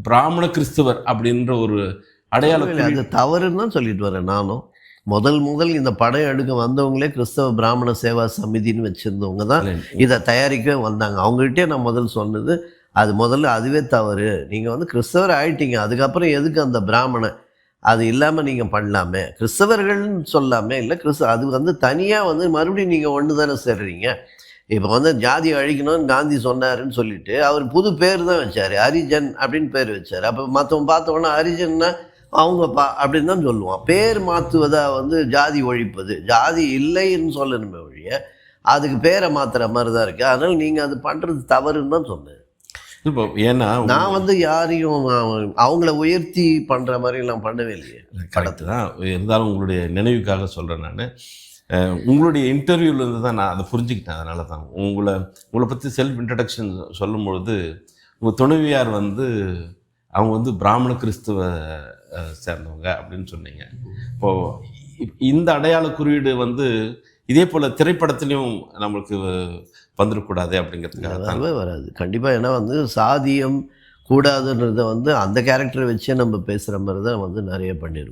பிராமண கிறிஸ்தவர் அப்படின்ற ஒரு அடையாள அது தவறுன்னு தான் சொல்லிட்டு வரேன் நானும். முதல் இந்த படம் எடுக்க வந்தவங்களே கிறிஸ்தவ பிராமண சேவா சமிதின்னு வச்சுருந்தவங்க தான் இதை தயாரிக்கவே வந்தாங்க. அவங்ககிட்டே நான் முதல் சொன்னது அது முதல்ல அதுவே தவறு. நீங்கள் வந்து கிறிஸ்தவர் ஆகிட்டீங்க, அதுக்கப்புறம் எதுக்கு அந்த பிராமண அது இல்லாமல் நீங்கள் பண்ணலாமே, கிறிஸ்தவர்கள்னு சொல்லாமே இல்லை அது வந்து தனியாக வந்து மறுபடியும் நீங்கள் ஒன்று தானே சேர்றீங்க. இப்போ வந்து ஜாதி அழிக்கணும்னு காந்தி சொன்னாருன்னு சொல்லிட்டு அவர் புது பேர் தான் வச்சார், ஹரிஜன் அப்படின்னு பேர் வச்சார். அப்போ மற்றவங்க பார்த்தோன்னா ஹரிஜன்னா அவங்கப்பா அப்படின்னு தான் சொல்லுவான். பேர் மாற்றுவதாக வந்து ஜாதி ஒழிப்பது, ஜாதி இல்லைன்னு சொல்லணுமே ஒழிய அதுக்கு பேரை மாற்றுற மாதிரி தான் இருக்குது. அதனால் நீங்கள் அது பண்ணுறது தவறுன்னு தான் சொன்னேன். இப்போ ஏன்னா நான் வந்து யாரையும் அவங்கள உயர்த்தி பண்ணுற மாதிரி நான் பண்ணவே இல்லையே. கரெக்டு தான். இருந்தாலும் உங்களுடைய நினைவுக்காக சொல்கிறேன். நான் உங்களுடைய இன்டர்வியூலேருந்து தான் நான் அதை புரிஞ்சுக்கிட்டேன். அதனால தான் உங்களை பற்றி செல்ஃப் இன்ட்ரடக்ஷன் சொல்லும்பொழுது உங்கள் துணைவியார் வந்து அவங்க வந்து பிராமண கிறிஸ்துவ சேர்ந்தவங்க அப்படின்னு சொன்னீங்க. இப்போது இந்த அடையாள குறியீடு வந்து இதே போல் திரைப்படத்துலேயும் நம்மளுக்கு வந்துடக்கூடாது அப்படிங்கிறதுக்காக வராது கண்டிப்பாக. ஏன்னா வந்து சாதியம் கூடாதுன்றதை வந்து அந்த கேரக்டரை வச்சே நம்ம பேசுகிற மாதிரி தான் வந்து நிறைய பண்ணிடுவோம்.